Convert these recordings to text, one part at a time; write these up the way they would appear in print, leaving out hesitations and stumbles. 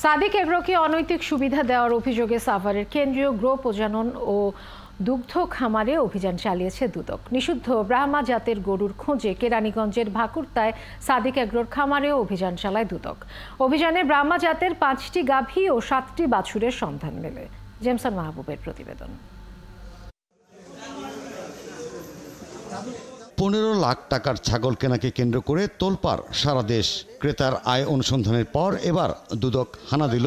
সাদিক এগ্রোকে অনৈতিক সুবিধা দেওয়ার অভিযোগে সাভারের কেন্দ্রীয় গো প্রজনন ও দুগ্ধ খামারে অভিযান চালিয়েছে দুদক। নিষিদ্ধ ব্রাহ্মা জাতের গরুর খোঁজে কেরানীগঞ্জের ভাকুরতায় সাদিক এগ্রোর খামারেও অভিযান চালায় দুদক। অভিযানে ব্রাহ্মা জাতের 5টি গাভী ও 7টি বাছুরের সন্ধান মেলে। জেমসন মাহবুবের প্রতিবেদন। 15 লাখ টাকার ছাগল কেনাকে কেন্দ্র করে তোলপাড় সারা দেশ। ক্রেতার আয় অনুসন্ধানের পর এবার দুদক হানা দিল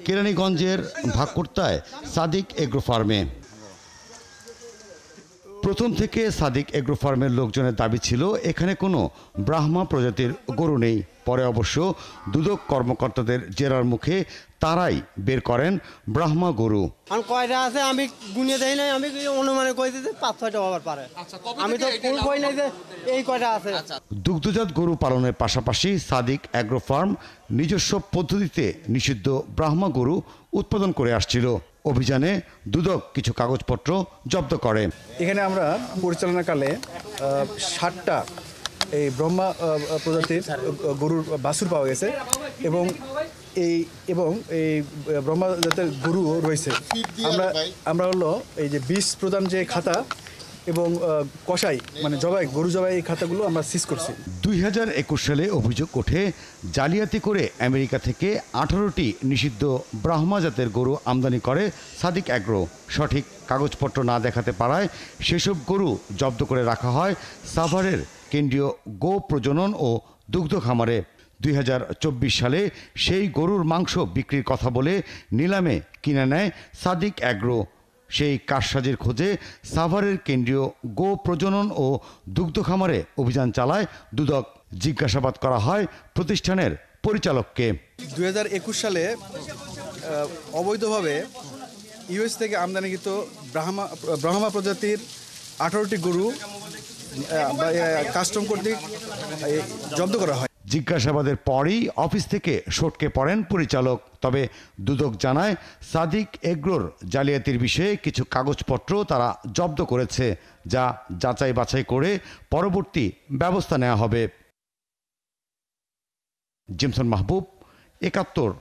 কেরানীগঞ্জের ভাকুরতায় সাদিক এগ্রো ফার্মে। প্রথম থেকে সাদিক এগ্রো ফার্মের লোকজনের দাবি ছিল এখানে কোনো ব্রাহ্মা প্রজাতির গরু নেই। পরে অবশ্য দুদক কর্মকর্তাদের জেরার মুখে তারাই বের করেন ব্রাহ্মা গরু। কয়টা আছে আমি গুনিয়ে দেই নাই, আমি অনুমানে কই দিতে 5-6টা হবার পারে। আমি তো ফুল কই নাই যে এই কয়টা আছে। দুগ্ধজাত গরু পালনের পাশাপাশি সাদিক এগ্রো ফার্ম নিজস্ব পদ্ধতিতে নিষিদ্ধ ব্রাহ্মা গরু উৎপাদন করে আসছিল। অভিযানে দুদক কিছু কাগজপত্র জব্দ করে। এখানে আমরা পরিচালনাকালে 60টা এই ব্রহ্মা প্রজাতির গরুর বাছুর পাওয়া গেছে এবং এই ব্রহ্মা জাতের গরু রয়েছে। আমরা হলো এই যে বীজ প্রদান যে খাতা এবং কষাই মানে জবাই গরু জবাই এই খাতাগুলো আমরা সিজ করছি। 2021 সালে অভিযোগ ওঠে জালিয়াতি করে আমেরিকা থেকে 18টি নিষিদ্ধ ব্রাহ্মা জাতের গরু আমদানি করে সাদিক এগ্রো। সঠিক কাগজপত্র না দেখাতে পারায় সেসব গরু জব্দ করে রাখা হয় সাভারের কেন্দ্রীয় গো প্রজনন ও দুগ্ধ খামারে। 2024 সালে সেই গরুর মাংস বিক্রির কথা বলে নিলামে কিনে নেয় সাদিক এগ্রো। সেই কারসাজির খোঁজে সাভারের কেন্দ্রীয় গো প্রজনন ও দুগ্ধ খামারে অভিযান চালায় দুদক। জিজ্ঞাসাবাদ করা হয় প্রতিষ্ঠানের পরিচালককে। 2021 সালে অবৈধভাবে ইউএস থেকে আমদানিকৃত ব্রাহ্মা প্রজাতির 18টি গরু কাস্টম কর্তৃক জব্দ করা হয়। জিজ্ঞাসাবাদের পরই অফিস থেকে সটকে পড়েন পরিচালক। তবে দুদক জানায় সাদিক এগ্রোর জালিয়াতির বিষয়ে কিছু কাগজপত্র তারা জব্দ করেছে, যা যাচাই বাছাই করে পরবর্তী ব্যবস্থা নেওয়া হবে। জেমসন মাহবুব, 71,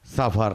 সাভার।